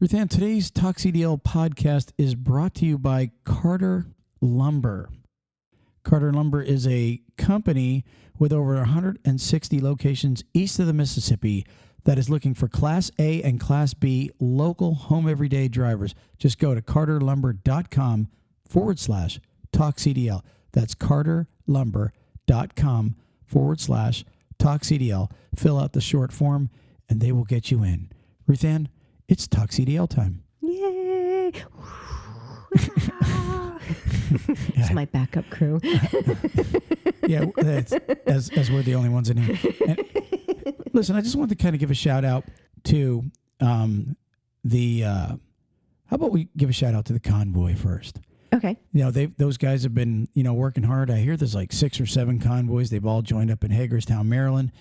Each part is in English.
Ruthann, today's Talk CDL podcast is brought to you by Carter Lumber. Carter Lumber is a company with over 160 locations east of the Mississippi that is looking for Class A and Class B local home everyday drivers. Just go to carterlumber.com/TalkCDL. That's carterlumber.com/TalkCDL. Fill out the short form and they will get you in. Ruthann, it's Talk CDL time. Yay! It's my backup crew. Yeah, as we're the only ones in here. And listen, I just wanted to kind of give a shout out to how about we give a shout out to the convoy first? Okay. You know, those guys have been, working hard. I hear there's like 6 or 7 convoys. They've all joined up in Hagerstown, Maryland.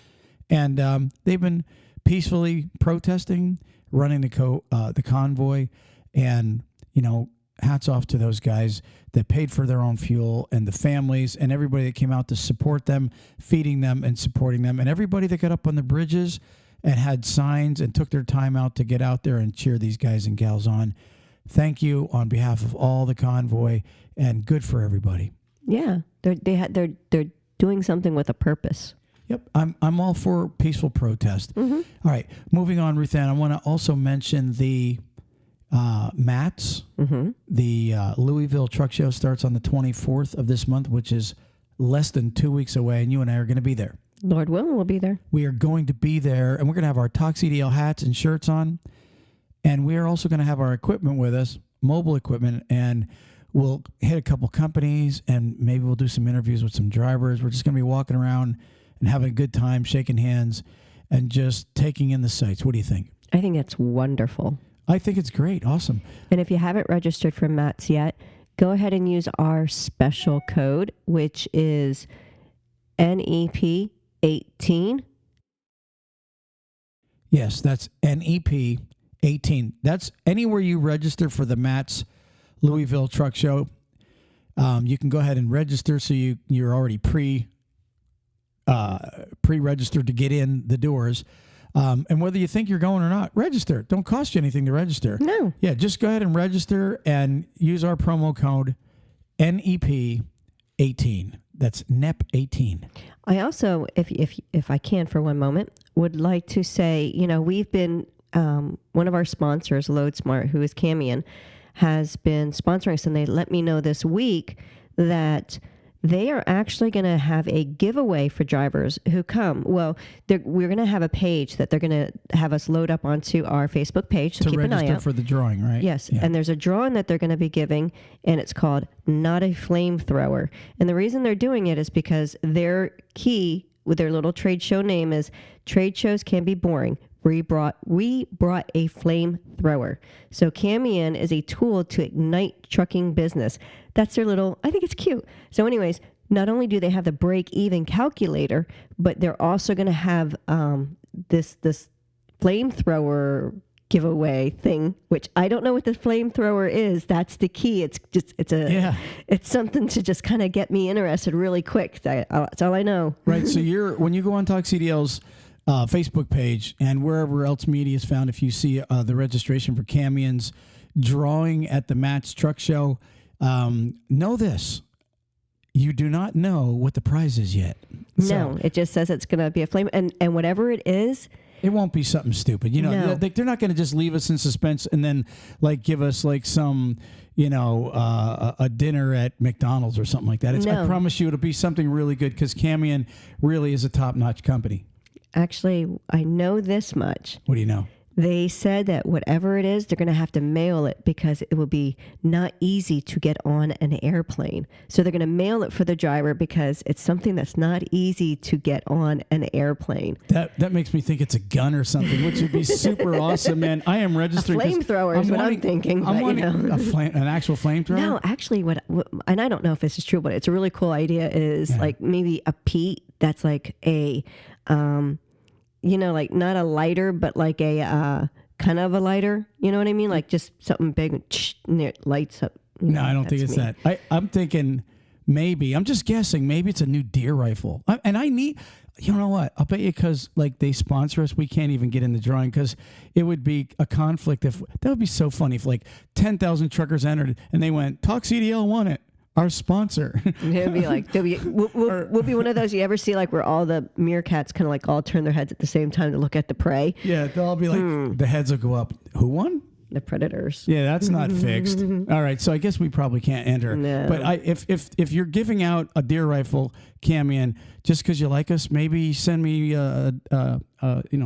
And they've been peacefully protesting, running the convoy. And, hats off to those guys that paid for their own fuel and the families and everybody that came out to support them, feeding them and supporting them. And everybody that got up on the bridges and had signs and took their time out to get out there and cheer these guys and gals on. Thank you on behalf of all the convoy, and good for everybody. Yeah, they're doing something with a purpose. Yep, I'm all for peaceful protest. Mm-hmm. All right, moving on, Ruthann. I want to also mention the Mats. Mm-hmm. The Louisville Truck Show starts on the 24th of this month, which is less than 2 weeks away, and you and I are going to be there. Lord willing, we'll be there. We are going to be there, and we're going to have our Talk CDL hats and shirts on, and we are also going to have our equipment with us, mobile equipment, and we'll hit a couple companies, and maybe we'll do some interviews with some drivers. We're just going to be walking around and having a good time, shaking hands, and just taking in the sights. What do you think? I think that's wonderful. I think it's great. Awesome. And if you haven't registered for MATS yet, go ahead and use our special code, which is NEP18. Yes, that's NEP18. That's anywhere you register for the MATS Louisville Truck Show. You can go ahead and register, so you're already pre-registered to get in the doors. And whether you think you're going or not, register. Don't cost you anything to register. No. Yeah, just go ahead and register and use our promo code NEP18. That's NEP18. I also, if I can for one moment, would like to say, we've been, one of our sponsors, LoadSmart, who is Camion, has been sponsoring us, and they let me know this week that they are actually going to have a giveaway for drivers who come. Well, we're going to have a page that they're going to have us load up onto our Facebook page. So to keep an eye out. register for the drawing, right? Yes. Yeah. And there's a drawing that they're going to be giving, and it's called Not a Flamethrower. And the reason they're doing it is because their key with their little trade show name is trade shows can be boring. We brought a flamethrower. So Camion is a tool to ignite trucking business. That's their little, I think it's cute. So anyways, not only do they have the break-even calculator, but they're also going to have this flamethrower giveaway thing, which I don't know what the flamethrower is. That's the key. It's something to just kind of get me interested really quick. That's all I know. Right. So when you go on Talk CDL's Facebook page and wherever else media is found, if you see the registration for Camion's drawing at the MATS Truck Show, know this. You do not know what the prize is yet. No, it just says it's going to be a flame. And whatever it is, it won't be something stupid. No. They're not going to just leave us in suspense and then give us some, a dinner at McDonald's or something like that. No. I promise you it'll be something really good, because Camion really is a top-notch company. Actually, I know this much. What do you know? They said that whatever it is, they're going to have to mail it because it will be not easy to get on an airplane. So they're going to mail it for the driver because it's something that's not easy to get on an airplane. That makes me think it's a gun or something, which would be super awesome, man. I am registering. A flamethrower is what I'm thinking. I'm wanting an actual flamethrower? No, actually, what, and I don't know if this is true, but it's a really cool idea, is maybe a peat that's like a... not a lighter, but like a kind of a lighter. You know what I mean? Like just something big and it lights up. No, I don't think it's that. I'm thinking Maybe. I'm just guessing. Maybe it's a new deer rifle. You know what? I'll bet you because like they sponsor us, we can't even get in the drawing because it would be a conflict. That would be so funny if like 10,000 truckers entered and they went, Talk CDL won it. Our sponsor. It'll be like, we'll be one of those you ever see like where all the meerkats kind of like all turn their heads at the same time to look at the prey. Yeah, they'll all be like, the heads will go up. Who won? The predators. Yeah, that's not fixed. All right, so I guess we probably can't enter. No. But if you're giving out a deer rifle, Camion, just because you like us, maybe send me a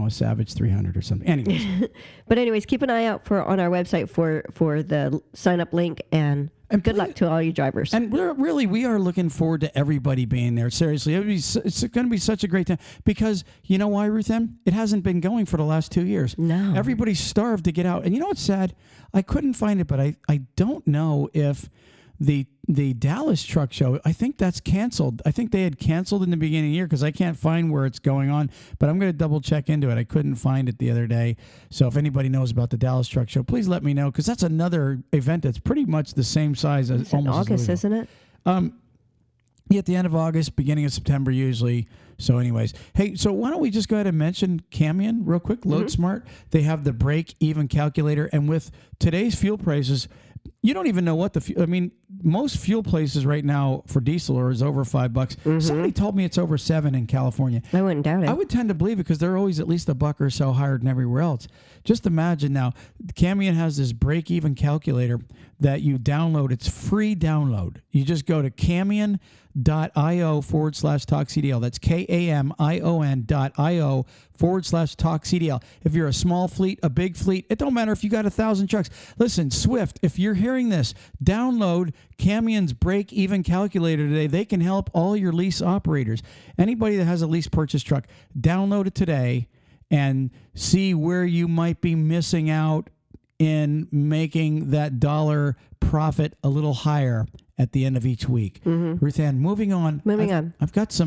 Savage 300 or something. Anyways. But anyways, keep an eye out on our website for the sign up link and good luck to all you drivers. And we are looking forward to everybody being there. Seriously, it's going to be such a great time because you know why, Ruth M? It hasn't been going for the last 2 years. No. Everybody's starved to get out. And you know what's sad? I couldn't find it, but I don't know if the Dallas Truck Show, I think that's canceled. I think they had canceled in the beginning of the year because I can't find where it's going on, but I'm going to double check into it. I couldn't find it the other day. So if anybody knows about the Dallas Truck Show, please let me know because that's another event that's pretty much the same size as it's almost in August, isn't it? Yeah, at the end of August, beginning of September usually. So anyways, hey, so why don't we just go ahead and mention Camion real quick, Load Smart. They have the break-even calculator, and with today's fuel prices, you don't even know what most fuel places right now for diesel is over $5. Somebody told me it's over $7 in California. I wouldn't doubt it. I would tend to believe it because they're always at least a buck or so higher than everywhere else. Just imagine now, Camion has this break-even calculator that you download. It's free download. You just go to camion.io/TalkCDL. That's KAMION.io/TalkCDL. If you're a small fleet, a big fleet, it don't matter if you got 1,000 trucks. Listen, Swift, if you're hearing this, download Camion's break-even calculator today. They can help all your lease operators. Anybody that has a lease purchase truck, download it today and see where you might be missing out in making that dollar profit a little higher at the end of each week. Ruth Ann, moving on. I've got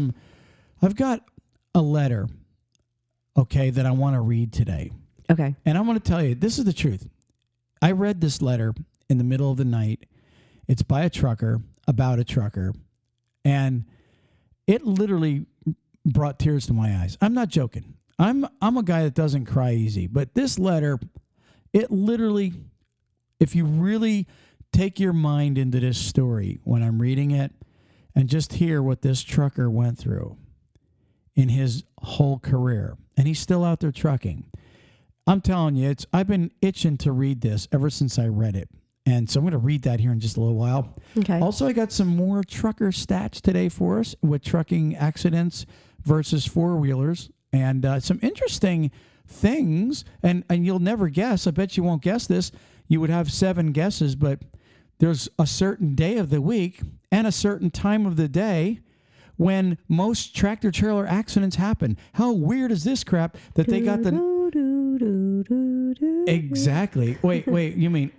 a letter, okay, that I want to read today. Okay. And I'm going to tell you, this is the truth. I read this letter in the middle of the night. It's by a trucker, about a trucker, and it literally brought tears to my eyes. I'm not joking. I'm a guy that doesn't cry easy, but this letter, it literally, if you really take your mind into this story when I'm reading it and just hear what this trucker went through in his whole career, and he's still out there trucking. I'm telling you, I've been itching to read this ever since I read it. And so I'm going to read that here in just a little while. Okay. Also, I got some more trucker stats today for us with trucking accidents versus four-wheelers and some interesting things. And you'll never guess. I bet you won't guess this. You would have 7 guesses, but there's a certain day of the week and a certain time of the day when most tractor-trailer accidents happen. How weird is this crap that they got the... Exactly. Wait, you mean...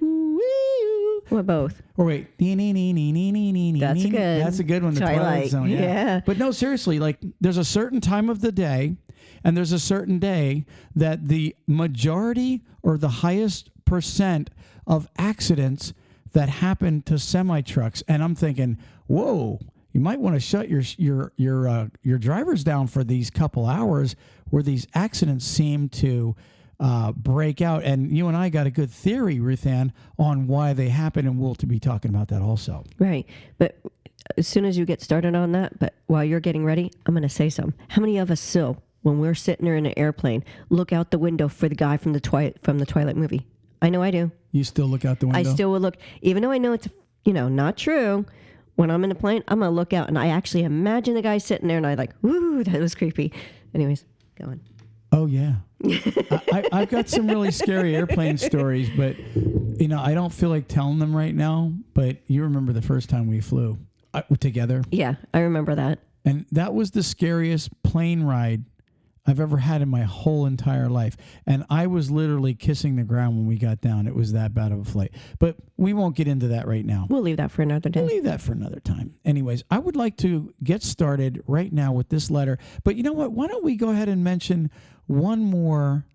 Well, both. Or wait. That's good. That's a good one. The Twilight Zone. Yeah. But no, seriously, like there's a certain time of the day and there's a certain day that the majority or the highest percent of accidents that happen to semi-trucks. And I'm thinking, whoa, you might want to shut your drivers down for these couple hours where these accidents seem to break out. And you and I got a good theory, Ruth Ann, on why they happen, and we'll be talking about that also. Right. But as soon as you get started on that, but while you're getting ready, I'm going to say something. How many of us still, when we're sitting there in an airplane, look out the window for the guy from the Twilight movie? I know I do. You still look out the window? I still will look, even though I know it's, not true. When I'm in a plane, I'm going to look out, and I actually imagine the guy sitting there, and I like, woo, that was creepy. Anyways, go on. Oh, yeah. I've got some really scary airplane stories, but, I don't feel like telling them right now. But you remember the first time we flew together? Yeah, I remember that. And that was the scariest plane ride I've ever had in my whole entire life. And I was literally kissing the ground when we got down. It was that bad of a flight. But we won't get into that right now. We'll leave that for another day. We'll leave that for another time. Anyways, I would like to get started right now with this letter. But you know what? Why don't we go ahead and mention one more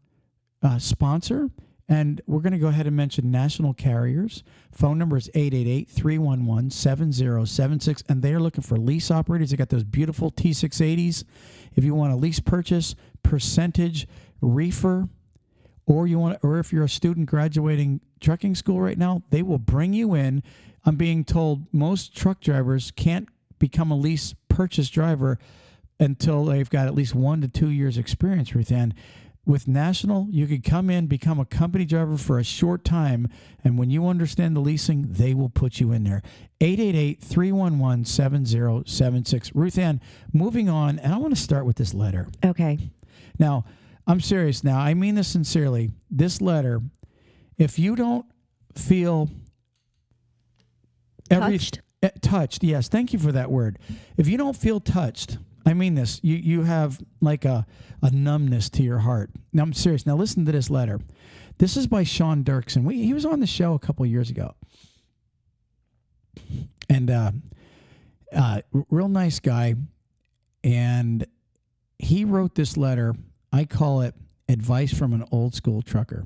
sponsor? And we're going to go ahead and mention national carriers. Phone number is 888-311-7076. And they're looking for lease operators. They got those beautiful T680s. If you want a lease purchase, percentage, reefer, or if you're a student graduating trucking school right now, they will bring you in. I'm being told most truck drivers can't become a lease purchase driver until they've got at least 1 to 2 years experience, Ruth Ann. With National, you could come in, become a company driver for a short time, and when you understand the leasing, they will put you in there. 888-311-7076. Ruth Ann, moving on, and I want to start with this letter. Okay. Now, I'm serious now. I mean this sincerely. This letter, if you don't feel touched, yes, thank you for that word. If you don't feel touched, I mean this, you have like a numbness to your heart. Now, I'm serious. Now, listen to this letter. This is by Shawn Dirkson. He was on the show a couple of years ago. And real nice guy. And he wrote this letter. I call it advice from an old school trucker.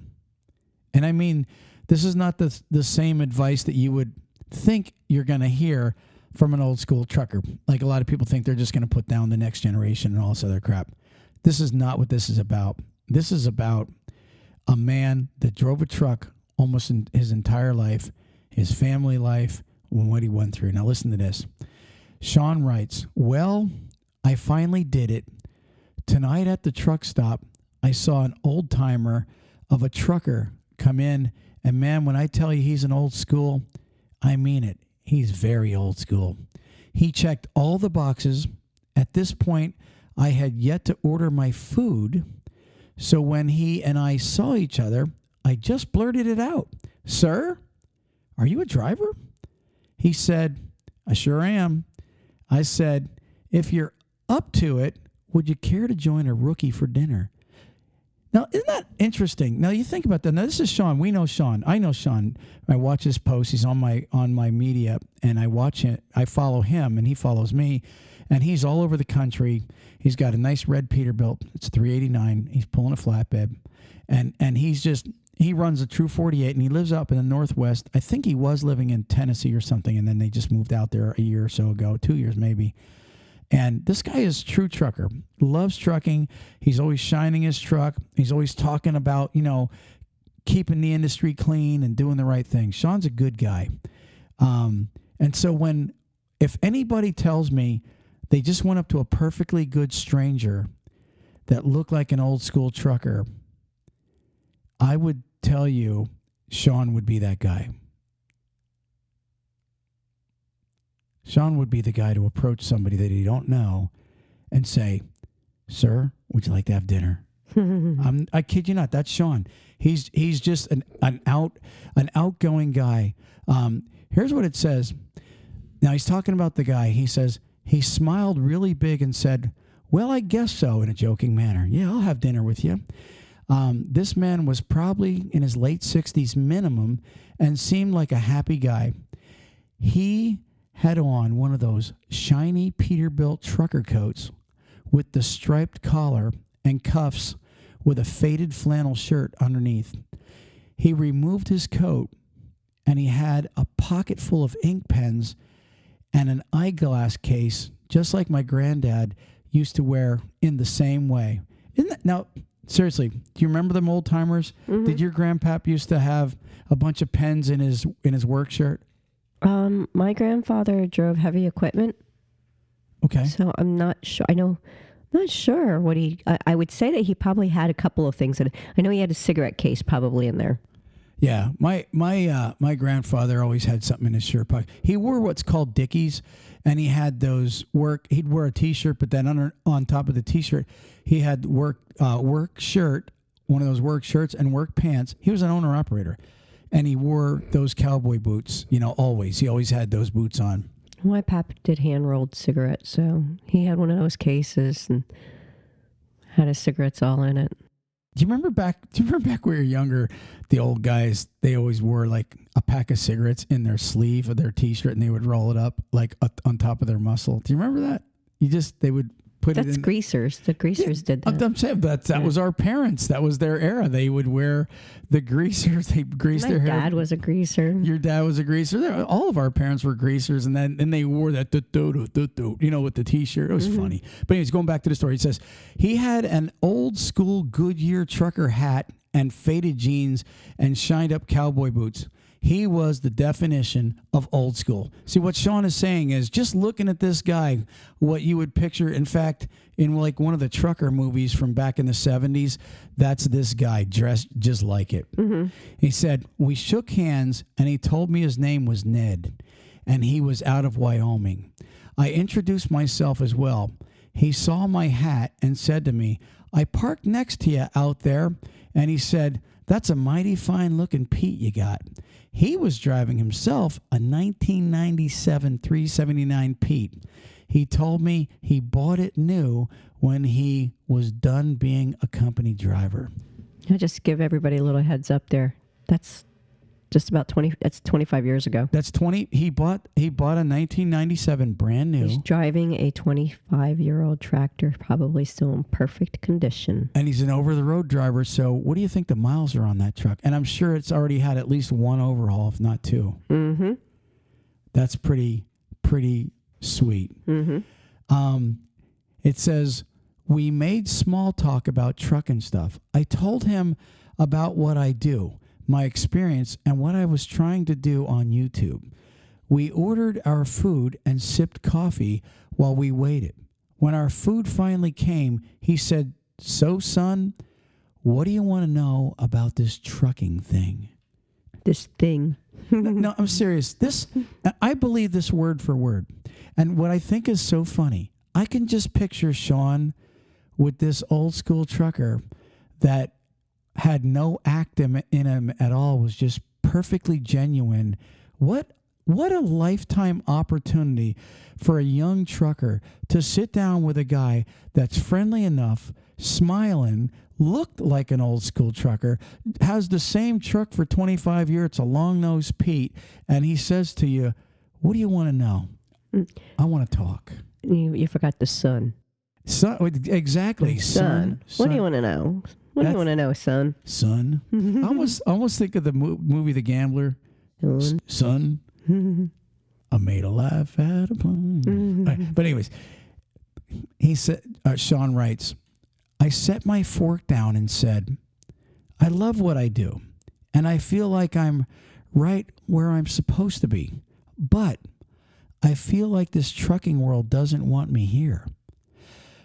And I mean, this is not the same advice that you would think you're going to hear from an old school trucker. Like a lot of people think they're just going to put down the next generation and all this other crap. This is not what this is about. This is about a man that drove a truck almost in his entire life, his family life, and what he went through. Now listen to this. Shawn writes, "Well, I finally did it. Tonight at the truck stop, I saw an old timer of a trucker come in, and man, when I tell you he's an old school, I mean it. He's very old school. He checked all the boxes. At this point, I had yet to order my food. So when he and I saw each other, I just blurted it out. 'Sir, are you a driver?' He said, 'I sure am.' I said, 'If you're up to it, would you care to join a rookie for dinner?'" Now, isn't that interesting? Now, you think about that. Now, this is Shawn. We know Shawn. I know Shawn. I watch his posts. He's on my media, and I watch it. I follow him, and he follows me. And he's all over the country. He's got a nice red Peterbilt. It's 389. He's pulling a flatbed. And he runs a true 48, and he lives up in the Northwest. I think he was living in Tennessee or something, and then they just moved out there a year or so ago, 2 years maybe. And this guy is a true trucker, loves trucking. He's always shining his truck. He's always talking about, keeping the industry clean and doing the right thing. Shawn's a good guy. And so if anybody tells me they just went up to a perfectly good stranger that looked like an old school trucker, I would tell you Shawn would be that guy. Shawn would be the guy to approach somebody that you don't know and say, "Sir, would you like to have dinner?" I kid you not. That's Shawn. He's just an outgoing guy. Here's what it says. Now he's talking about the guy. He says he smiled really big and said, "Well, I guess so," in a joking manner. "Yeah, I'll have dinner with you." This man was probably in his late 60s minimum and seemed like a happy guy. He had on one of those shiny Peterbilt trucker coats with the striped collar and cuffs with a faded flannel shirt underneath. He removed his coat, and he had a pocket full of ink pens and an eyeglass case, just like my granddad used to wear in the same way. Isn't that, now, seriously, do you remember them old timers? Mm-hmm. Did your grandpap used to have a bunch of pens in his work shirt? My grandfather drove heavy equipment. Okay. So I'm not sure. Not sure what I would say that he probably had a couple of things. I know he had a cigarette case probably in there. Yeah. My grandfather always had something in his shirt pocket. He wore what's called Dickies, and he had he'd wear a t-shirt, but then on top of the t-shirt, he had work shirt, one of those work shirts and work pants. He was an owner operator. And he wore those cowboy boots, always. He always had those boots on. My pap did hand-rolled cigarettes, so he had one of those cases and had his cigarettes all in it. Do you remember back when we were younger, the old guys, they always wore like a pack of cigarettes in their sleeve of their t-shirt, and they would roll it up like on top of their muscle. Do you remember that? They would put it That's in. greasers. The greasers did that. I'm saying that was our parents. That was their era. They would wear the greasers. They greased My their hair. dad was a greaser. Your dad was a greaser. All of our parents were greasers, and then they wore that with the T-shirt. It was funny. But anyways, going back to the story, it says he had an old school Goodyear trucker hat and faded jeans and shined up cowboy boots. He was the definition of old school. See, what Shawn is saying is just looking at this guy, what you would picture, in fact, in like one of the trucker movies from back in the 70s, that's this guy dressed just like it. Mm-hmm. He said, we shook hands and he told me his name was Ned and he was out of Wyoming. I introduced myself as well. He saw my hat and said to me, I parked next to you out there. And he said, that's a mighty fine looking Pete you got. He was driving himself a 1997 379 Pete. He told me he bought it new when he was done being a company driver. I'll just give everybody a little heads up there. That's just about 25 years ago. That's 20. He bought a 1997 brand new. He's driving a 25-year-old tractor, probably still in perfect condition. And he's an over-the-road driver. So what do you think the miles are on that truck? And I'm sure it's already had at least one overhaul, if not two. Mm-hmm. That's pretty sweet. Mm-hmm. It says, we made small talk about truck and stuff. I told him about what I do, my experience, and what I was trying to do on YouTube. We ordered our food and sipped coffee while we waited. When our food finally came, he said, so, son, what do you want to know about this trucking thing? This thing. No, I'm serious. I believe this word for word. And what I think is so funny, I can just picture Shawn with this old school trucker that had no act in him at all, was just perfectly genuine. What a lifetime opportunity for a young trucker to sit down with a guy that's friendly enough, smiling, looked like an old school trucker, has the same truck for 25 years, it's a long-nosed Pete, and he says to you, what do you want to know? I want to talk. You forgot the son. Son, exactly. Son. What do you want to know? What do you want to know, son? Son. I almost think of the movie The Gambler. Son. I made a laugh at a plum. Right. But anyways, he said, Shawn writes, I set my fork down and said, I love what I do, and I feel like I'm right where I'm supposed to be, but I feel like this trucking world doesn't want me here.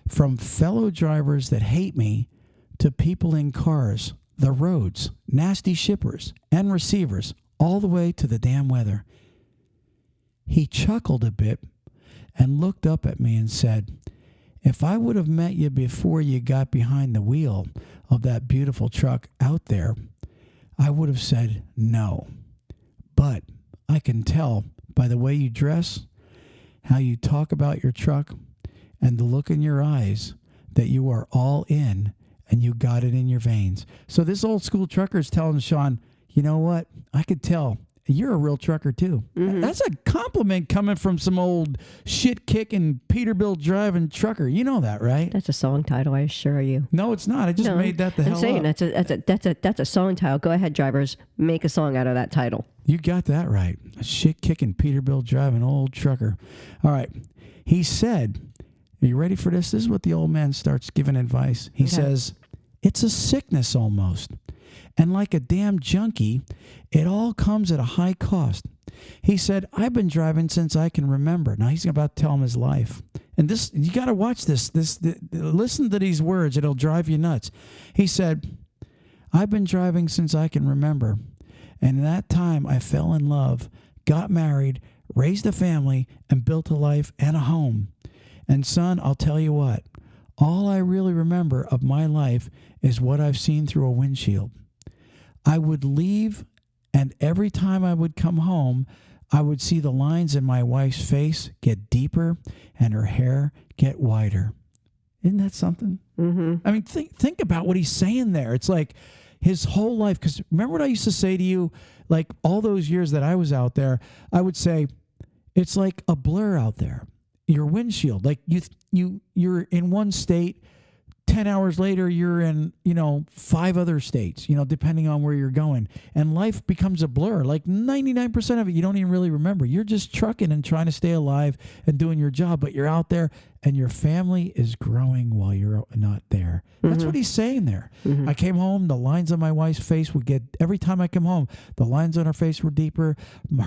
From fellow drivers that hate me to people in cars, the roads, nasty shippers, and receivers, all the way to the damn weather. He chuckled a bit and looked up at me and said, if I would have met you before you got behind the wheel of that beautiful truck out there, I would have said no. But I can tell by the way you dress, how you talk about your truck, and the look in your eyes that you are all in and you got it in your veins. So this old school trucker is telling Shawn, you know what? I could tell you're a real trucker too. Mm-hmm. That's a compliment coming from some old shit-kicking Peterbilt driving trucker. You know that, right? That's a song title, I assure you. No, it's not. I just made that the hell up. I'm saying that's a song title. Go ahead, drivers. Make a song out of that title. You got that right. A shit-kicking Peterbilt driving old trucker. All right. He said, are you ready for this? This is what the old man starts giving advice. He says, it's a sickness almost. And like a damn junkie, it all comes at a high cost. He said, I've been driving since I can remember. Now he's about to tell him his life. And this, you got to watch this. Listen to these words. It'll drive you nuts. He said, I've been driving since I can remember. And in that time, I fell in love, got married, raised a family, and built a life and a home. And son, I'll tell you what, all I really remember of my life is what I've seen through a windshield. I would leave, and every time I would come home, I would see the lines in my wife's face get deeper and her hair get wider. Isn't that something? Mm-hmm. I mean, think about what he's saying there. It's like his whole life. Because remember what I used to say to you, like all those years that I was out there, I would say, it's like a blur out there. your windshield. Like you're in one state, 10 hours later, you're in, 5 other states, depending on where you're going. And life becomes a blur. Like 99% of it, you don't even really remember. You're just trucking and trying to stay alive and doing your job, but you're out there and your family is growing while you're not there. That's what he's saying there. I came home, the lines on my wife's face would get, every time I come home, the lines on her face were deeper.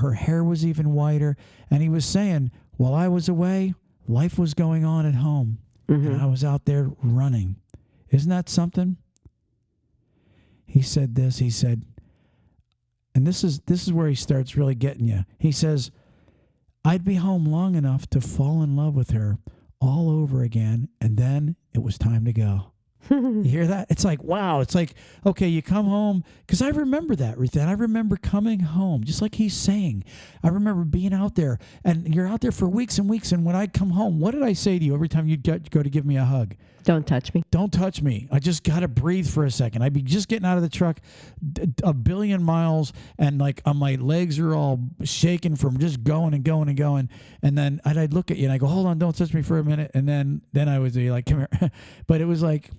Her hair was even whiter. And he was saying, while I was away, life was going on at home. And I was out there running. Isn't that something? He said this. He said, and this is where he starts really getting you. He says, I'd be home long enough to fall in love with her all over again, and then it was time to go. You hear that? It's like, wow. It's like, okay, you come home. Because I remember that, Ruth. And I remember coming home, just like he's saying. I remember being out there. And you're out there for weeks and weeks. And when I come home, what did I say to you every time you'd go to give me a hug? Don't touch me. Don't touch me. I just got to breathe for a second. I'd be just getting out of the truck a billion miles. And like my legs are all shaking from just going and going and going. And then I'd look at you and I go, hold on, don't touch me for a minute. And then I would be like, come here. But it was like,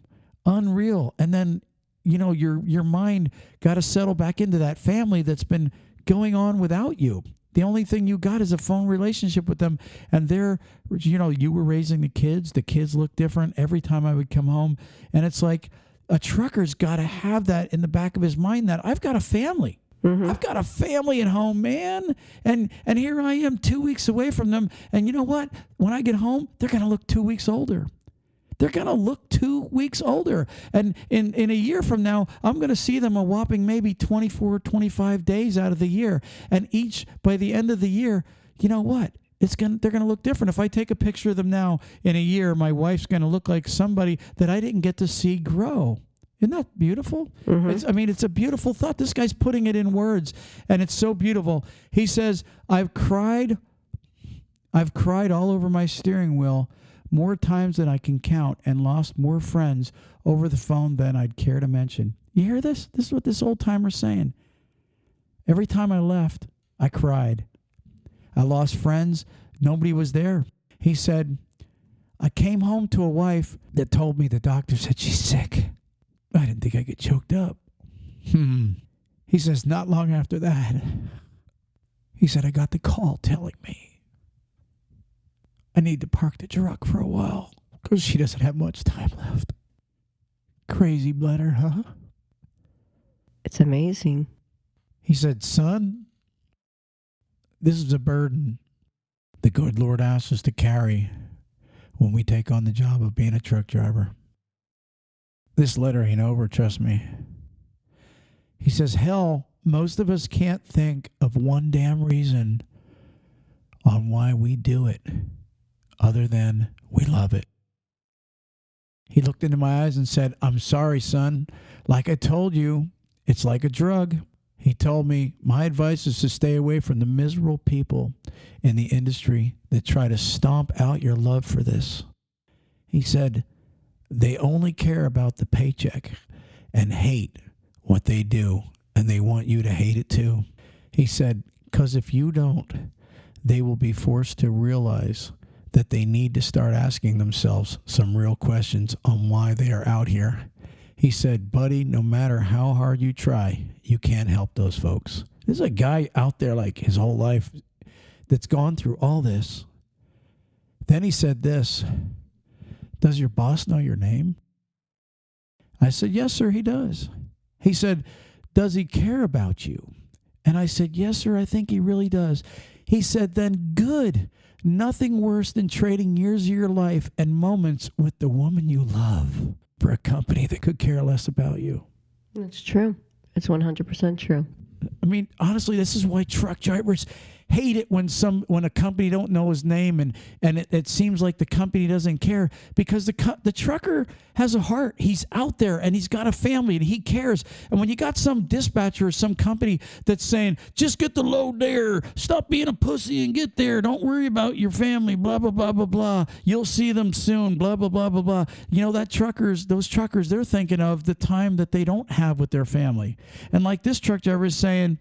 unreal. And then, your mind got to settle back into that family that's been going on without you. The only thing you got is a phone relationship with them. And they're, you were raising the kids. The kids look different every time I would come home. And it's like a trucker's got to have that in the back of his mind that I've got a family. I've got a family at home, man. And here I am 2 weeks away from them. And you know what? When I get home, they're going to look 2 weeks older. They're going to look 2 weeks older. And in a year from now, I'm going to see them a whopping maybe 24, 25 days out of the year. And by the end of the year, you know what? They're going to look different. If I take a picture of them now in a year, my wife's going to look like somebody that I didn't get to see grow. Isn't that beautiful? It's a beautiful thought. This guy's putting it in words, and it's so beautiful. He says, I've cried all over my steering wheel more times than I can count, and lost more friends over the phone than I'd care to mention. You hear this? This is what this old timer's saying. Every time I left, I cried. I lost friends. Nobody was there. He said, I came home to a wife that told me the doctor said she's sick. I didn't think I'd get choked up. He says, not long after that, he said, I got the call telling me I need to park the truck for a while because she doesn't have much time left. Crazy bladder, huh? It's amazing. He said, son, this is a burden the good Lord asks us to carry when we take on the job of being a truck driver. This letter ain't over, trust me. He says, hell, most of us can't think of one damn reason on why we do it other than we love it. He looked into my eyes and said, I'm sorry, son. Like I told you, it's like a drug. He told me, my advice is to stay away from the miserable people in the industry that try to stomp out your love for this. He said, they only care about the paycheck and hate what they do, and they want you to hate it too. He said, because if you don't, they will be forced to realize that they need to start asking themselves some real questions on why they are out here. He said, buddy, no matter how hard you try, you can't help those folks. There's a guy out there like his whole life that's gone through all this. Then he said this, does your boss know your name? I said, yes, sir, he does. He said, does he care about you? And I said, yes, sir, I think he really does. He said, then good. Nothing worse than trading years of your life and moments with the woman you love for a company that could care less about you. That's true. It's 100% true. I mean, honestly, this is why truck drivers hate it when a company don't know his name and it seems like the company doesn't care, because the trucker has a heart. He's out there and he's got a family and he cares. And when you got some dispatcher or some company that's saying, just get the load there, stop being a pussy and get there, don't worry about your family, blah, blah, blah, blah, blah, you'll see them soon, blah, blah, blah, blah, blah. You know, those truckers, they're thinking of the time that they don't have with their family. And like this truck driver is saying,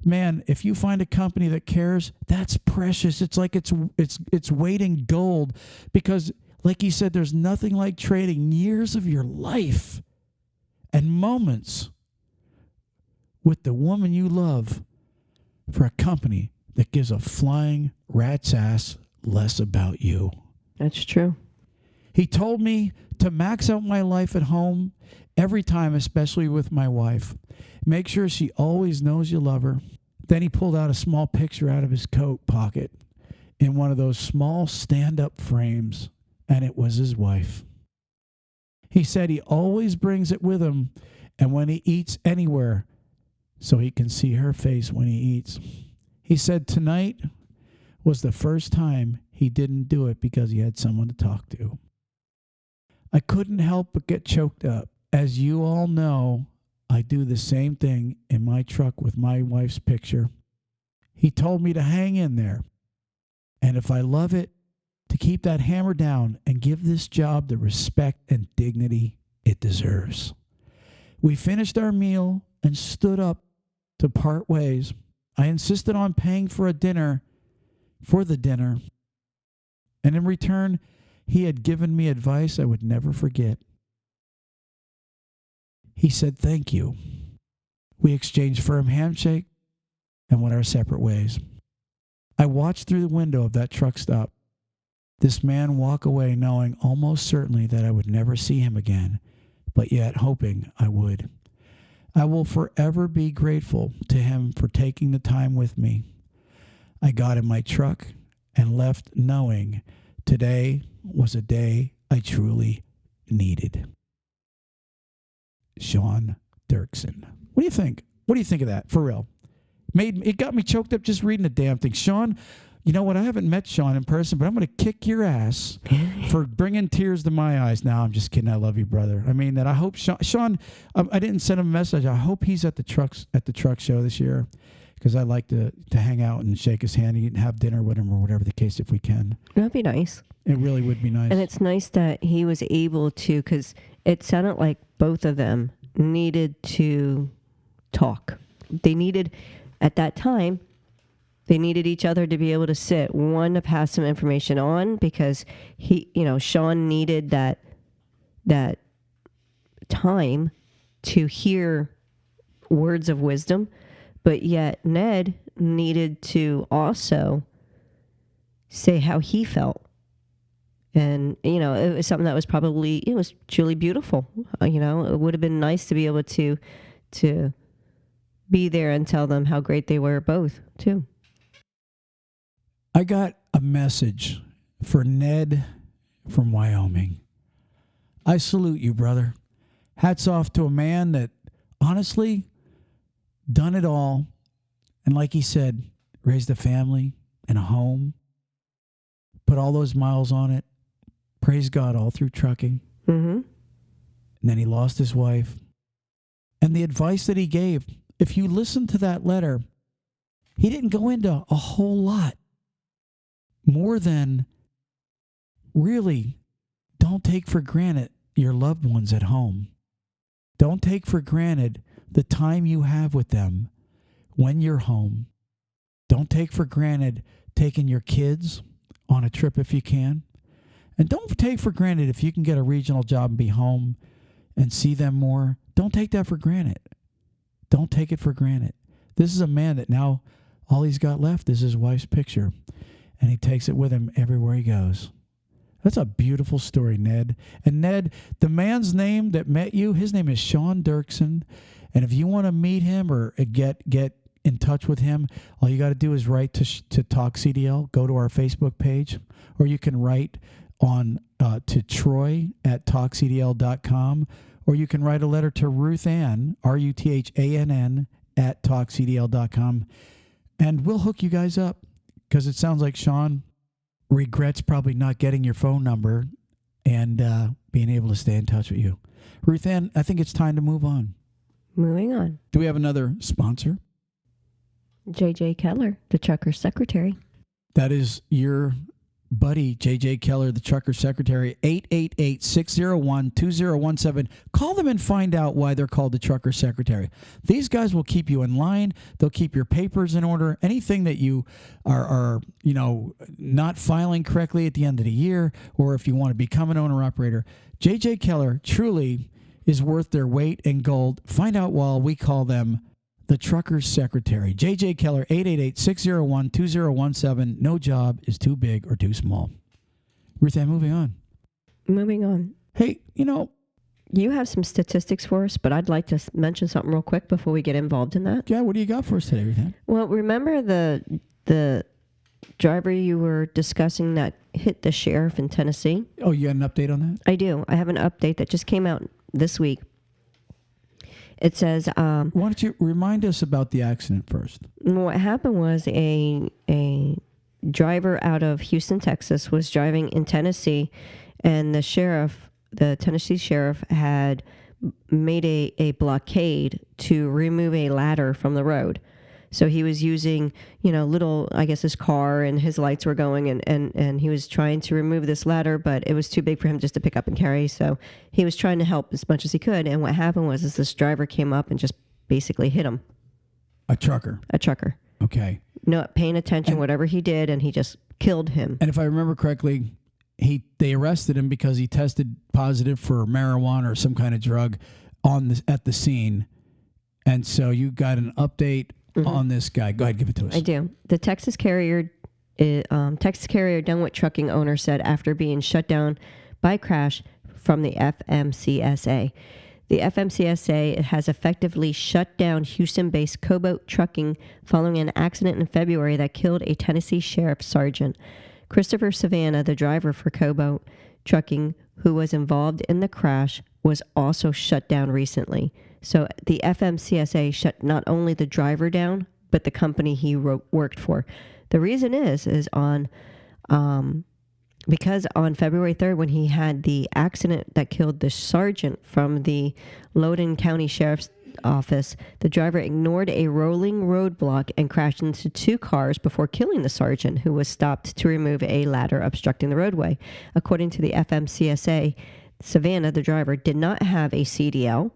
Man, if you find a company that cares, that's precious. It's like it's weight in gold, because like he said, there's nothing like trading years of your life and moments with the woman you love for a company that gives a flying rat's ass less about you. That's true. He told me to max out my life at home every time, especially with my wife. Make sure she always knows you love her. Then he pulled out a small picture out of his coat pocket in one of those small stand-up frames, and it was his wife. He said he always brings it with him, and when he eats anywhere, so he can see her face when he eats. He said tonight was the first time he didn't do it because he had someone to talk to. I couldn't help but get choked up. As you all know, I do the same thing in my truck with my wife's picture. He told me to hang in there, and if I love it, to keep that hammer down and give this job the respect and dignity it deserves. We finished our meal and stood up to part ways. I insisted on paying for the dinner, and in return, he had given me advice I would never forget. He said, "Thank you." We exchanged firm handshake and went our separate ways. I watched through the window of that truck stop this man walk away, knowing almost certainly that I would never see him again, but yet hoping I would. I will forever be grateful to him for taking the time with me. I got in my truck and left knowing today was a day I truly needed. Shawn Dirkson. What do you think? What do you think of that? For real. It got me choked up just reading the damn thing. Shawn, you know what? I haven't met Shawn in person, but I'm going to kick your ass for bringing tears to my eyes. Now, I'm just kidding. I love you, brother. I mean that. I hope Shawn, I didn't send him a message. I hope he's at the truck show this year, because I like to hang out and shake his hand and have dinner with him or whatever the case, if we can. That'd be nice. It really would be nice. And it's nice that he was able to, because it sounded like both of them needed to talk. They needed, at that time, they needed each other to be able to sit. One, to pass some information on, because Shawn needed that time to hear words of wisdom, but yet Ned needed to also say how he felt. And, it was something that was it was truly beautiful. It would have been nice to be able to be there and tell them how great they were both, too. I got a message for Ned from Wyoming. I salute you, brother. Hats off to a man that honestly done it all. And like he said, raised a family and a home, put all those miles on it. Praise God, all through trucking. Mm-hmm. And then he lost his wife. And the advice that he gave, if you listen to that letter, he didn't go into a whole lot more than really don't take for granted your loved ones at home. Don't take for granted the time you have with them when you're home. Don't take for granted taking your kids on a trip if you can. And don't take for granted if you can get a regional job and be home and see them more. Don't take that for granted. Don't take it for granted. This is a man that now all he's got left is his wife's picture, and he takes it with him everywhere he goes. That's a beautiful story, Ned. And Ned, the man's name that met you, his name is Shawn Dirkson. And if you want to meet him or get in touch with him, all you got to do is write to Talk CDL. Go to our Facebook page, or you can write on to Troy at talkcdl.com, or you can write a letter to Ruth Ann, RUTHANN, at talkcdl.com, and we'll hook you guys up, because it sounds like Shawn regrets probably not getting your phone number and being able to stay in touch with you. Ruth Ann, I think it's time to move on. Moving on. Do we have another sponsor? J.J. Keller, the trucker secretary. That is your buddy, J.J. Keller, the trucker secretary, 888-601-2017. Call them and find out why they're called the trucker secretary. These guys will keep you in line. They'll keep your papers in order. Anything that you are not filing correctly at the end of the year, or if you want to become an owner-operator, J.J. Keller truly is worth their weight in gold. Find out why we call them the trucker's secretary. J.J. Keller, 888-601-2017. No job is too big or too small. Ruth Ann, moving on. Moving on. Hey, You have some statistics for us, but I'd like to mention something real quick before we get involved in that. yeah, what do you got for us today, Ruth Ann? Well, remember the driver you were discussing that hit the sheriff in Tennessee? Oh, you got an update on that? I do. I have an update that just came out this week. It says... Why don't you remind us about the accident first? What happened was a driver out of Houston, Texas, was driving in Tennessee, and the Tennessee sheriff, had made a blockade to remove a ladder from the road. So he was using, his car, and his lights were going, and he was trying to remove this ladder, but it was too big for him just to pick up and carry. So he was trying to help as much as he could. And what happened was this driver came up and just basically hit him. A trucker. Okay. Not paying attention, whatever he did, and he just killed him. And if I remember correctly, they arrested him because he tested positive for marijuana or some kind of drug at the scene. And so you got an update on this guy. Go ahead, give it to us. I do. The Texas carrier Dunwich trucking owner said after being shut down by crash from the FMCSA. The FMCSA has effectively shut down Houston-based Cobalt Trucking following an accident in February that killed a Tennessee sheriff's sergeant. Christopher Savannah, the driver for Cobalt Trucking, who was involved in the crash, was also shut down recently. So the FMCSA shut not only the driver down, but the company he worked for. The reason is because on February 3rd, when he had the accident that killed the sergeant from the Loudoun County Sheriff's Office, the driver ignored a rolling roadblock and crashed into two cars before killing the sergeant, who was stopped to remove a ladder obstructing the roadway. According to the FMCSA, Savannah, the driver, did not have a CDL,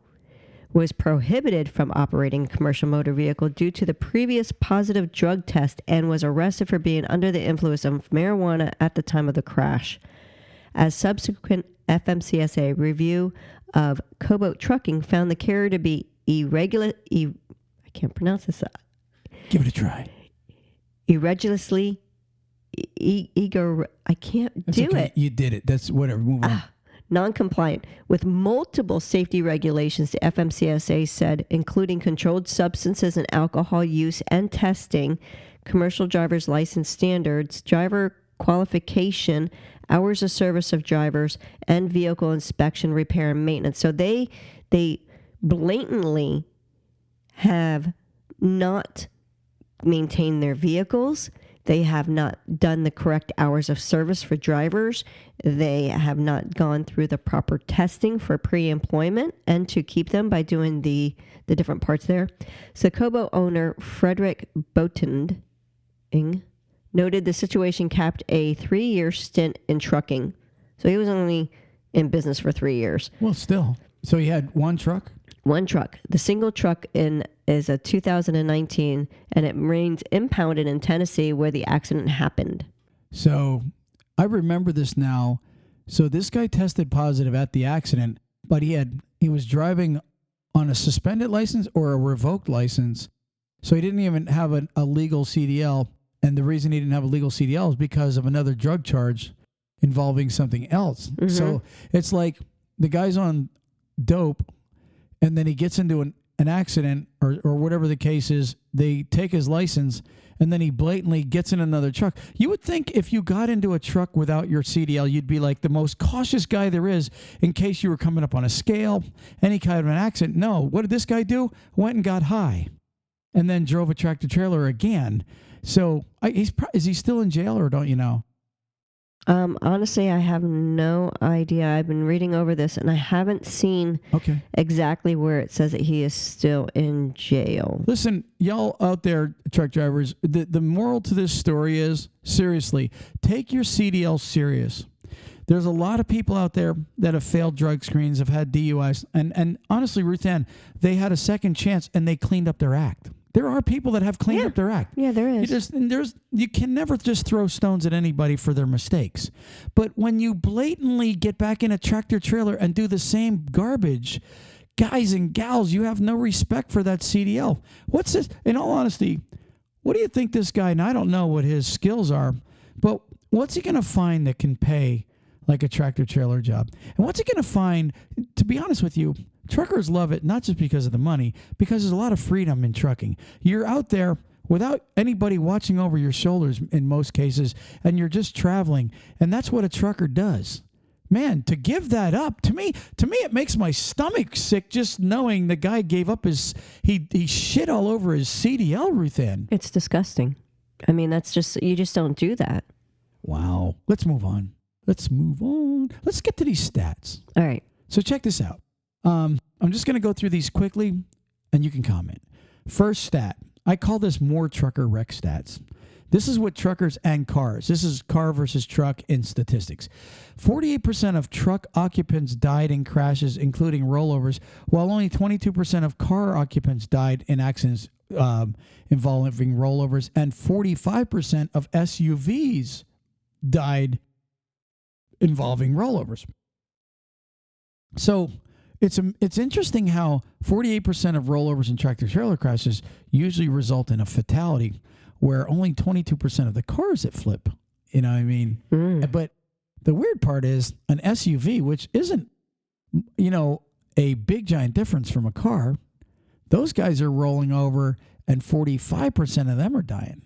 was prohibited from operating a commercial motor vehicle due to the previous positive drug test, and was arrested for being under the influence of marijuana at the time of the crash. As subsequent FMCSA review of Cobalt Trucking found the carrier to be I can't pronounce this. Give it a try. Irregularly, I can't That's do okay. it. You did it. That's whatever. Move on. Non-compliant with multiple safety regulations, the FMCSA said, including controlled substances and alcohol use and testing, commercial driver's license standards, driver qualification, hours of service of drivers, and vehicle inspection, repair, and maintenance. So they blatantly have not maintained their vehicles. They have not done the correct hours of service for drivers. They have not gone through the proper testing for pre-employment and to keep them by doing the different parts there. So Kobo owner Frederick Botend noted the situation capped a 3-year stint in trucking. So he was only in business for 3 years. Well, still. So he had one truck? One truck. The single truck is a 2019, and it remains impounded in Tennessee where the accident happened. So I remember this now. So this guy tested positive at the accident, but he was driving on a suspended license or a revoked license. So he didn't even have a legal CDL. And the reason he didn't have a legal CDL is because of another drug charge involving something else. Mm-hmm. So it's like the guy's on dope, and then he gets into an accident or whatever the case is. They take his license, and then he blatantly gets in another truck. You would think if you got into a truck without your CDL, you'd be like the most cautious guy there is in case you were coming up on a scale, any kind of an accident. No, what did this guy do? Went and got high and then drove a tractor trailer again. So is he still in jail, or don't you know? Honestly, I have no idea. I've been reading over this, and I haven't seen Okay. exactly where it says that he is still in jail. Listen, y'all out there, truck drivers, the moral to this story is, seriously, take your CDL serious. There's a lot of people out there that have failed drug screens, have had DUIs, and honestly, Ruth Ann, they had a second chance and they cleaned up their act. There are people that have cleaned up their act. Yeah, there is. You can never just throw stones at anybody for their mistakes. But when you blatantly get back in a tractor trailer and do the same garbage, guys and gals, you have no respect for that CDL. What's this? In all honesty, what do you think this guy, and I don't know what his skills are, but what's he going to find that can pay like a tractor trailer job? And what's he going to find, to be honest with you, truckers love it, not just because of the money, because there's a lot of freedom in trucking. You're out there without anybody watching over your shoulders in most cases, and you're just traveling. And that's what a trucker does. Man, to give that up, to me, it makes my stomach sick just knowing the guy gave up he shit all over his CDL, Ruth Ann. It's disgusting. I mean, you just don't do that. Wow. Let's move on. Let's get to these stats. All right. So check this out. I'm just going to go through these quickly, and you can comment. First stat. I call this more trucker wreck stats. This is what truckers and cars. This is car versus truck in statistics. 48% of truck occupants died in crashes, including rollovers, while only 22% of car occupants died in accidents involving rollovers, and 45% of SUVs died involving rollovers. So it's interesting how 48% of rollovers and tractor trailer crashes usually result in a fatality, where only 22% of the cars that flip. You know what I mean? But the weird part is an SUV, which isn't, a big giant difference from a car, those guys are rolling over and 45% of them are dying.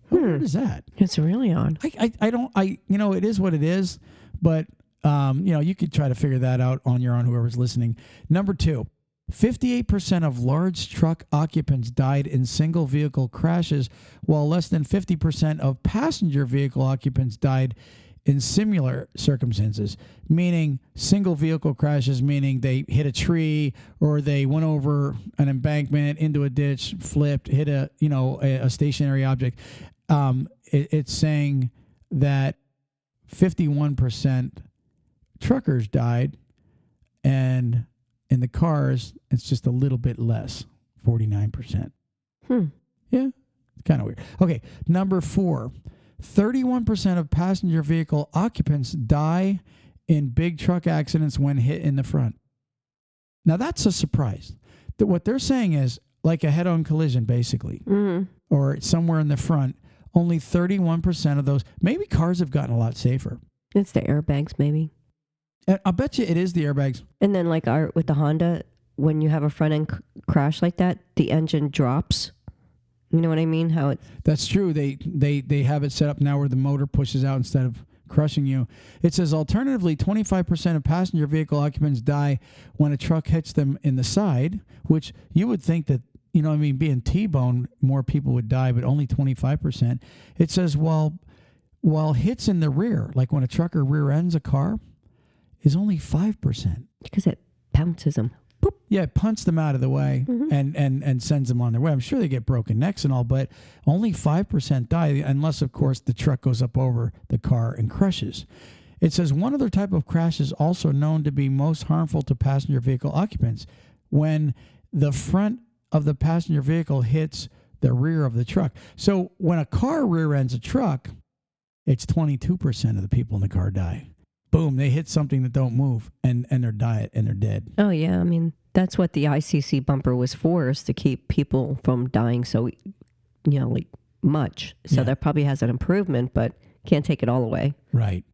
How weird is that? It's really odd. It is what it is, but you could try to figure that out on your own, whoever's listening. Number 2, 58% of large truck occupants died in single vehicle crashes, while less than 50% of passenger vehicle occupants died in similar circumstances. Meaning single vehicle crashes, meaning they hit a tree or they went over an embankment into a ditch, flipped, hit a stationary object. It's saying that 51% truckers died, and in the cars, it's just a little bit less, 49%. Yeah, it's kind of weird. Okay, number 4, 31% of passenger vehicle occupants die in big truck accidents when hit in the front. Now, that's a surprise. What they're saying is, like a head-on collision, basically, or somewhere in the front, only 31% of those. Maybe cars have gotten a lot safer. It's the airbags, maybe. And I'll bet you it is the airbags. And then with the Honda, when you have a front end crash like that, the engine drops. You know what I mean? That's true. They have it set up now where the motor pushes out instead of crushing you. It says, alternatively, 25% of passenger vehicle occupants die when a truck hits them in the side, which you would think that, being T-boned, more people would die, but only 25%. It says, while hits in the rear, like when a trucker rear ends a car, is only 5%. Because it bounces them. Boop. Yeah, it punts them out of the way and sends them on their way. I'm sure they get broken necks and all, but only 5% die, unless, of course, the truck goes up over the car and crushes. It says one other type of crash is also known to be most harmful to passenger vehicle occupants, when the front of the passenger vehicle hits the rear of the truck. So when a car rear ends a truck, it's 22% of the people in the car die. Boom, they hit something that don't move and they're dead. Oh, yeah. I mean, that's what the ICC bumper was for, is to keep people from dying so, much. So that probably has an improvement, but can't take it all away. Right.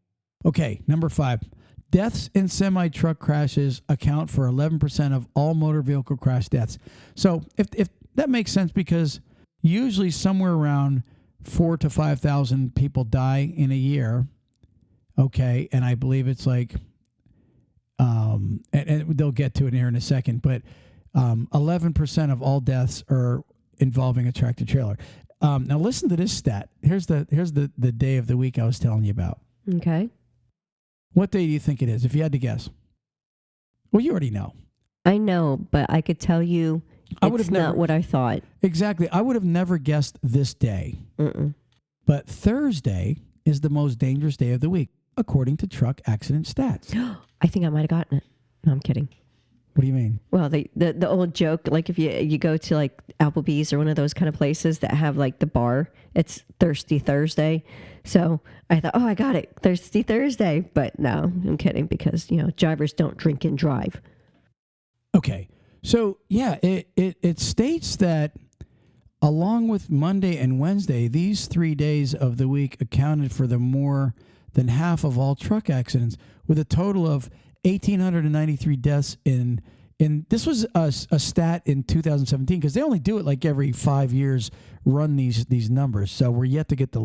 Okay, number 5. Deaths in semi-truck crashes account for 11% of all motor vehicle crash deaths. So if that makes sense, because usually somewhere around 4,000 to 5,000 people die in a year. Okay, and I believe it's like, and they'll get to it here in a second, but 11% of all deaths are involving a tractor trailer. Now listen to this stat. Here's the day of the week I was telling you about. Okay. What day do you think it is, if you had to guess? Well, you already know. I know, but I could tell you it's not what I thought. Exactly. I would have never guessed this day. Mm-mm. But Thursday is the most dangerous day of the week, according to truck accident stats. I think I might have gotten it. No, I'm kidding. What do you mean? Well, the old joke, like if you go to like Applebee's or one of those kind of places that have like the bar, it's Thirsty Thursday. So I thought, oh, I got it, Thirsty Thursday. But no, I'm kidding, because, drivers don't drink and drive. Okay. So, yeah, it states that along with Monday and Wednesday, these 3 days of the week accounted for the more than half of all truck accidents, with a total of 1,893 deaths in this was a stat in 2017, because they only do it like every 5 years, run these numbers. So we're yet to get the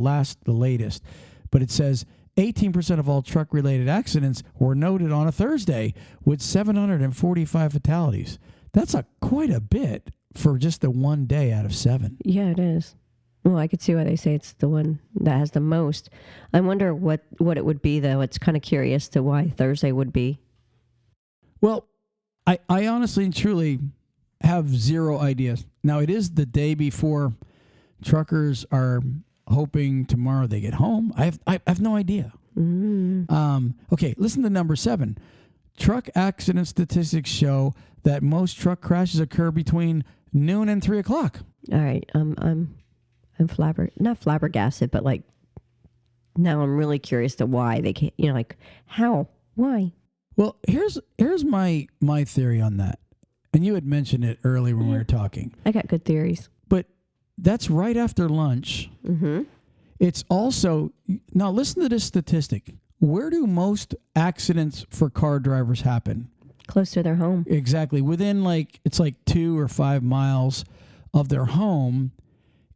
latest. But it says 18% of all truck-related accidents were noted on a Thursday, with 745 fatalities. That's quite a bit for just the one day out of 7. Yeah, it is. Well, I could see why they say it's the one that has the most. I wonder what it would be, though. It's kind of curious to why Thursday would be. Well, I honestly and truly have zero idea. Now, it is the day before truckers are hoping tomorrow they get home. I have no idea. Okay, listen to number 7. Truck accident statistics show that most truck crashes occur between noon and 3 o'clock. All right, I'm not flabbergasted, but like now I'm really curious to why they can't. Like how, why? Well, here's my theory on that, and you had mentioned it earlier when we were talking. I got good theories, but that's right after lunch. Mm-hmm. It's also, now listen to this statistic. Where do most accidents for car drivers happen? Close to their home. Exactly. Within it's like 2 or 5 miles of their home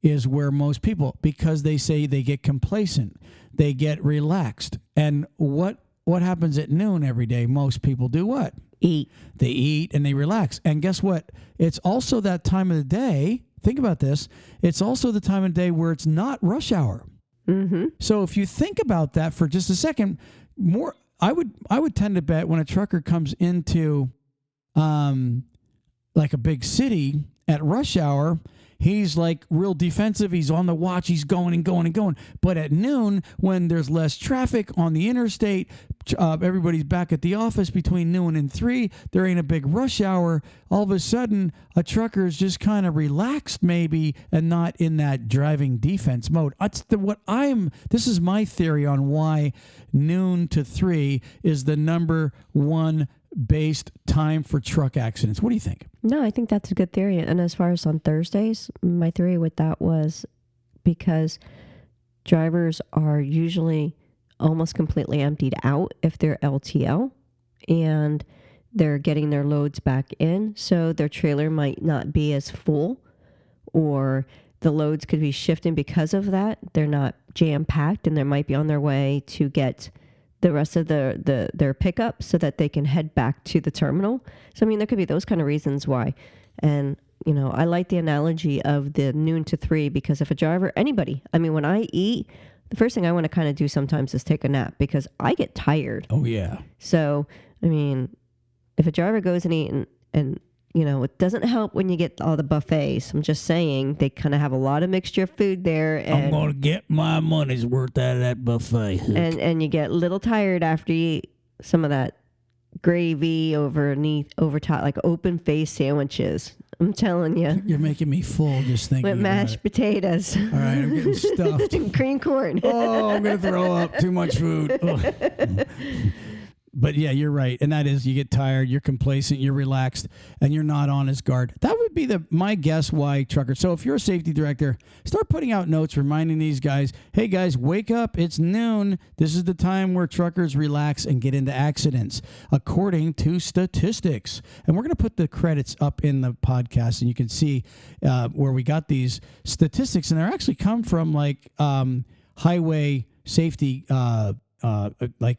is where most people, because they say they get complacent, they get relaxed. And what happens at noon every day? Most people do what? Eat. They eat and they relax. And guess what? It's also that time of the day. Think about this. It's also the time of day where it's not rush hour. Mm-hmm. So if you think about that for just a second, I would tend to bet when a trucker comes into like a big city at rush hour, he's like real defensive. He's on the watch. He's going and going and going. But at noon, when there's less traffic on the interstate, everybody's back at the office between noon and 3. There ain't a big rush hour. All of a sudden, a trucker is just kind of relaxed maybe and not in that driving defense mode. This is my theory on why noon to 3 is the number one based time for truck accidents. What do you think? No, I think that's a good theory. And as far as on Thursdays, my theory with that was because drivers are usually almost completely emptied out if they're LTL, and they're getting their loads back in. So their trailer might not be as full, or the loads could be shifting because of that. They're not jam packed, and they might be on their way to get the rest of their pickup so that they can head back to the terminal. So, I mean, there could be those kind of reasons why. And, I like the analogy of the noon to 3, because if a driver, anybody, when I eat, the first thing I want to kind of do sometimes is take a nap, because I get tired. Oh, yeah. So, if a driver goes and eats and it doesn't help when you get all the buffets. I'm just saying they kind of have a lot of mixture of food there. And I'm going to get my money's worth out of that buffet. And you get a little tired after you eat some of that gravy over top, like open face sandwiches. I'm telling you. You're making me full just thinking with mashed potatoes. All right, I'm getting stuffed. Green corn. Oh, I'm going to throw up. Too much food. Oh. But yeah, you're right. And that is, you get tired, you're complacent, you're relaxed, and you're not on his guard. That would be my guess why truckers. So if you're a safety director, start putting out notes reminding these guys, hey guys, wake up. It's noon. This is the time where truckers relax and get into accidents, according to statistics. And we're going to put the credits up in the podcast, and you can see where we got these statistics. And they actually come from highway safety I'm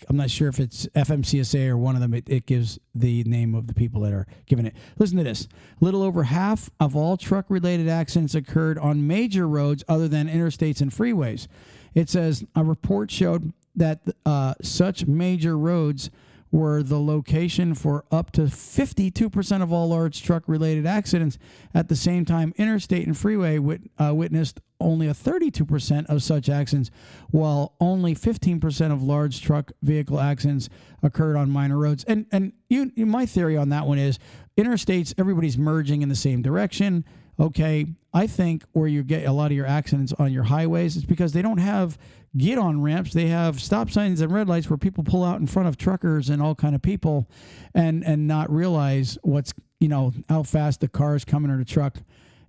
not sure if it's FMCSA or one of them. It gives the name of the people that are giving it. Listen to this. A little over half of all truck-related accidents occurred on major roads other than interstates and freeways. It says a report showed such major roads were the location for up to 52% of all large truck-related accidents. At the same time, interstate and freeway witnessed only a 32% of such accidents, while only 15% of large truck vehicle accidents occurred on minor roads. And my theory on that one is interstates, everybody's merging in the same direction. Okay, I think where you get a lot of your accidents on your highways is because they don't have get-on ramps. They have stop signs and red lights where people pull out in front of truckers and all kind of people and not realize how fast the car is coming or the truck.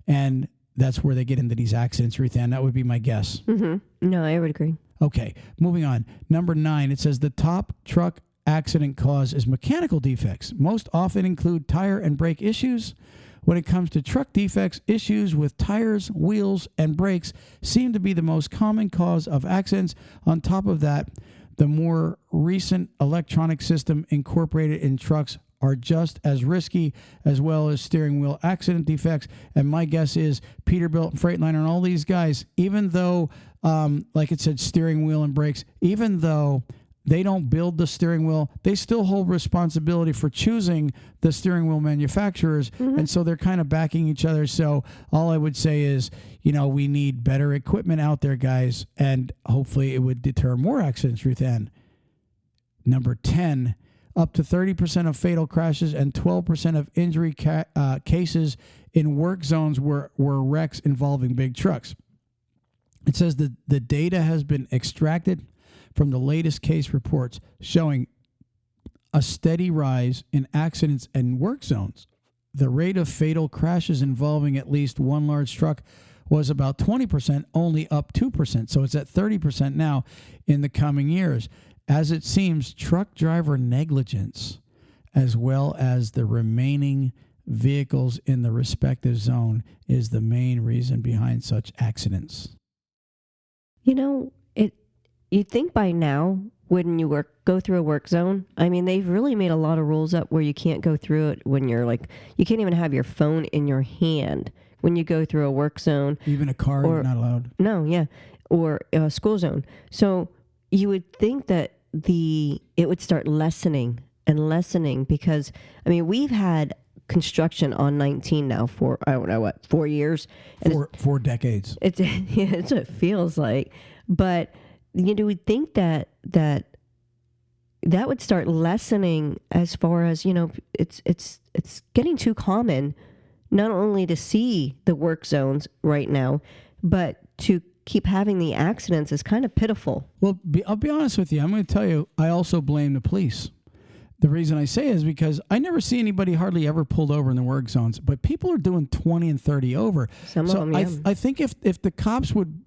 And that's where they get into these accidents, Ruth Ann. That would be my guess. Mm-hmm. No, I would agree. Okay, moving on. Number 9, it says the top truck accident cause is mechanical defects. Most often include tire and brake issues. When it comes to truck defects, issues with tires, wheels, and brakes seem to be the most common cause of accidents. On top of that, the more recent electronic system incorporated in trucks are just as risky, as well as steering wheel accident defects. And my guess is Peterbilt, Freightliner, and all these guys, even though, like it said, steering wheel and brakes, even though they don't build the steering wheel, they still hold responsibility for choosing the steering wheel manufacturers. Mm-hmm. And so they're kind of backing each other. So all I would say is, we need better equipment out there, guys. And hopefully it would deter more accidents, Ruth Ann. Number 10, up to 30% of fatal crashes and 12% of injury cases in work zones were wrecks involving big trucks. It says that the data has been extracted from the latest case reports showing a steady rise in accidents in work zones. The rate of fatal crashes involving at least one large truck was about 20%, only up 2%. So it's at 30% now in the coming years. As it seems, truck driver negligence, as well as the remaining vehicles in the respective zone, is the main reason behind such accidents. You'd think by now, when you go through a work zone, I mean, they've really made a lot of rules up where you can't go through it when you're you can't even have your phone in your hand when you go through a work zone. Even a car, you're not allowed. No, yeah. Or a school zone. So you would think that it would start lessening because, I mean, we've had construction on 19 now for, I don't know what, 4 years? And four decades. It's what it feels like. But we'd think that would start lessening as far as, it's getting too common not only to see the work zones right now, but to keep having the accidents is kind of pitiful. Well, I'll be honest with you. I'm going to tell you, I also blame the police. The reason I say is because I never see anybody hardly ever pulled over in the work zones, but people are doing 20 and 30 over. Some of them, yeah. I think if the cops would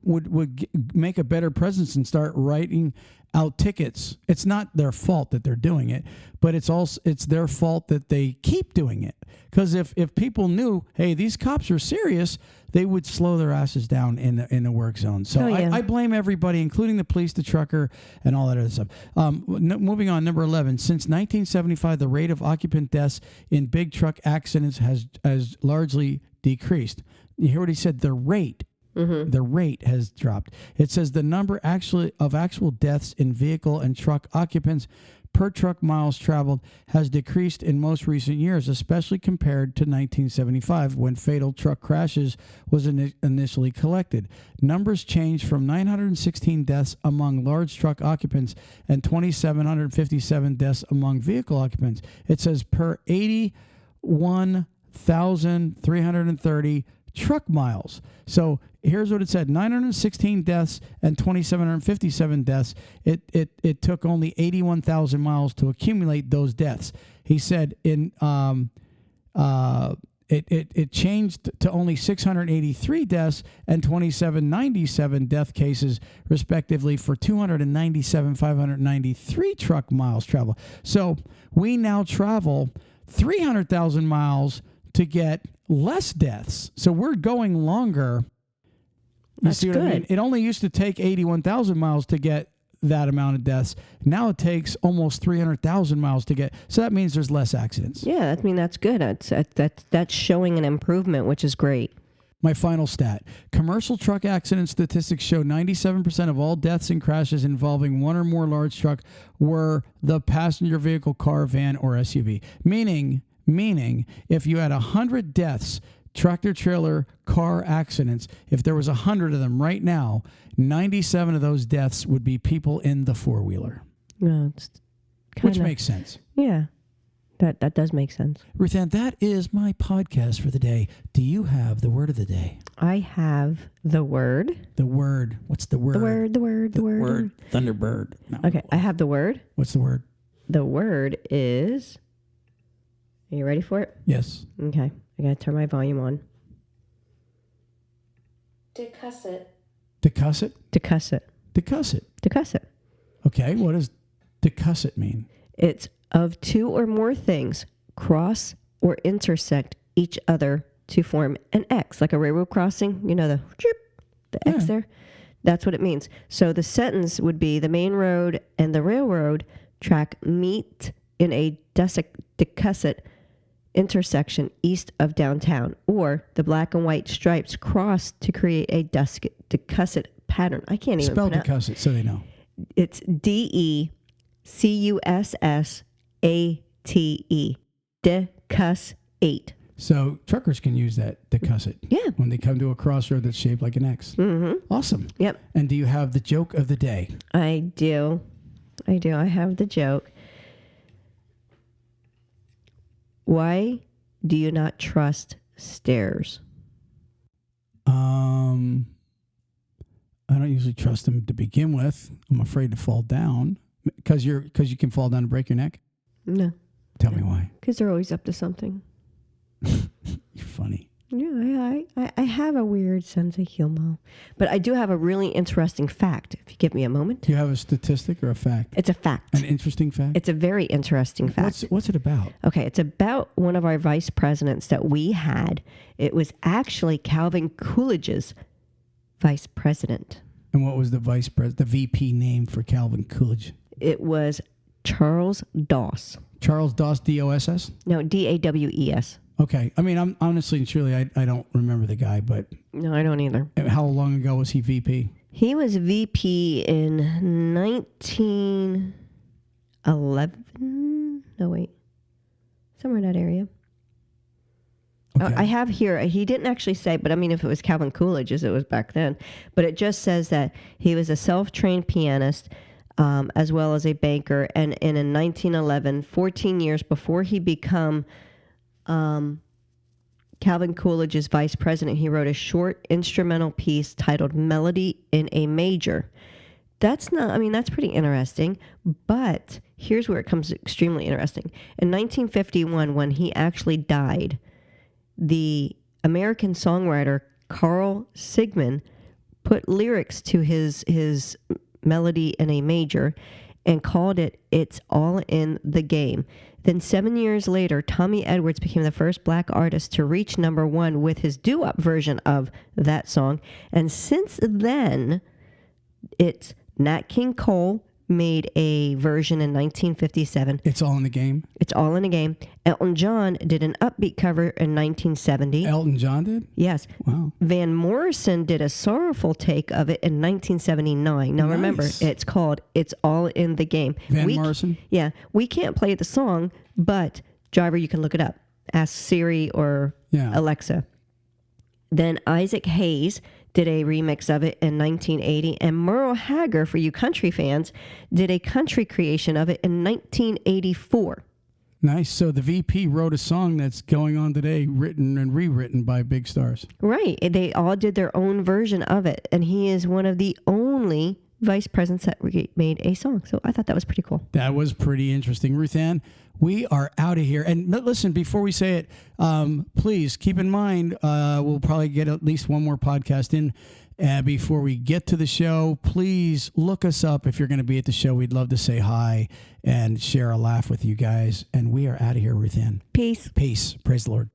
make a better presence and start writing out tickets, it's not their fault that they're doing it, but it's their fault that they keep doing it. Because if people knew, hey, these cops are serious, they would slow their asses down in the work zone. So I blame everybody, including the police, the trucker, and all that other stuff. Moving on, number 11. Since 1975, the rate of occupant deaths in big truck accidents has largely decreased. You hear what he said? The rate. Mm-hmm. The rate has dropped. It says the number of actual deaths in vehicle and truck occupants per truck miles traveled has decreased in most recent years, especially compared to 1975 when fatal truck crashes was initially collected. Numbers changed from 916 deaths among large truck occupants and 2,757 deaths among vehicle occupants. It says per 81,330 truck miles. So here's what it said: 916 deaths and 2,757 deaths. It took only 81,000 miles to accumulate those deaths. He said it changed to only 683 deaths and 2,797 death cases, respectively, for 297,593 truck miles traveled. So we now travel 300,000 miles to get less deaths. So we're going longer. That's see what good. I mean? It only used to take 81,000 miles to get that amount of deaths. Now it takes almost 300,000 miles to get. So that means there's less accidents. Yeah, I mean, that's good. That's showing an improvement, which is great. My final stat. Commercial truck accident statistics show 97% of all deaths and crashes involving one or more large truck were the passenger vehicle, car, van, or SUV. Meaning, if you had 100 deaths, tractor trailer car accidents, if there was 100 of them right now, 97 of those deaths would be people in the four-wheeler. No, it's which makes sense. Yeah. That does make sense. Ruth Ann, that is my podcast for the day. Do you have the word of the day? I have the word. The word. What's the word? The word. Thunderbird. No. Okay, I have the word. What's the word? The word is... Are you ready for it? Yes. Okay, I got to turn my volume on. Decussate. Decussate? Decussate. Decussate. Decussate. Okay, what does decussate mean? It's of two or more things cross or intersect each other to form an X, like a railroad crossing. You know, the X there? That's what it means. So the sentence would be the main road and the railroad track meet in a decussate intersection east of downtown, or the black and white stripes cross to create a decussate pattern. I can't even spell pronounce. decussate so they know. It's DECUSSATE. Decussate. So truckers can use that decussate. Yeah. When they come to a crossroad that's shaped like an X. Mm-hmm. Awesome. Yep. And do you have the joke of the day? I do. I have the joke. Why do you not trust stairs? I don't usually trust them to begin with. I'm afraid to fall down because you can fall down and break your neck. No. Tell me why. Because they're always up to something. You're funny. Yeah, I have a weird sense of humor. But I do have a really interesting fact, if you give me a moment. Do you have a statistic or a fact? It's a fact. An interesting fact? It's a very interesting fact. What's it about? Okay, it's about one of our vice presidents that we had. It was actually Calvin Coolidge's vice president. And what was the the VP name for Calvin Coolidge? It was Charles Doss. Charles Doss, D-O-S-S? No, D-A-W-E-S. Okay. I mean, I'm honestly and truly, I don't remember the guy, but... No, I don't either. How long ago was he VP? He was VP in 1911. No, wait. Somewhere in that area. Okay. I have here, he didn't actually say, but I mean, if it was Calvin Coolidge, as it was back then, but it just says that he was a self-trained pianist, as well as a banker. And in 1911, 14 years before he became Calvin Coolidge's vice president, he wrote a short instrumental piece titled Melody in A Major. That's pretty interesting, but here's where it comes extremely interesting. In 1951, when he actually died, the American songwriter Carl Sigman put lyrics to his Melody in A Major and called it It's All in the Game. Then 7 years later, Tommy Edwards became the first black artist to reach #1 with his doo-wop version of that song. And since then, it's Nat King Cole made a version in 1957. It's All in the Game? It's All in a Game. Elton John did an upbeat cover in 1970. Elton John did? Yes. Wow. Van Morrison did a sorrowful take of it in 1979. Now remember, it's called It's All in the Game. Van Morrison? Yeah. We can't play the song, but driver, you can look it up. Ask Siri or Alexa. Then Isaac Hayes did a remix of it in 1980, and Merle Haggard, for you country fans, did a country creation of it in 1984. Nice. So the VP wrote a song that's going on today, written and rewritten by big stars. Right. They all did their own version of it, and he is one of the only vice presidents that made a song. So I thought that was pretty cool. That was pretty interesting. Ruth Ann, we are out of here. And listen, before we say it, please keep in mind, we'll probably get at least one more podcast in before we get to the show. Please look us up if you're going to be at the show. We'd love to say hi and share a laugh with you guys. And we are out of here, Ruth Ann. Peace. Peace. Praise the Lord.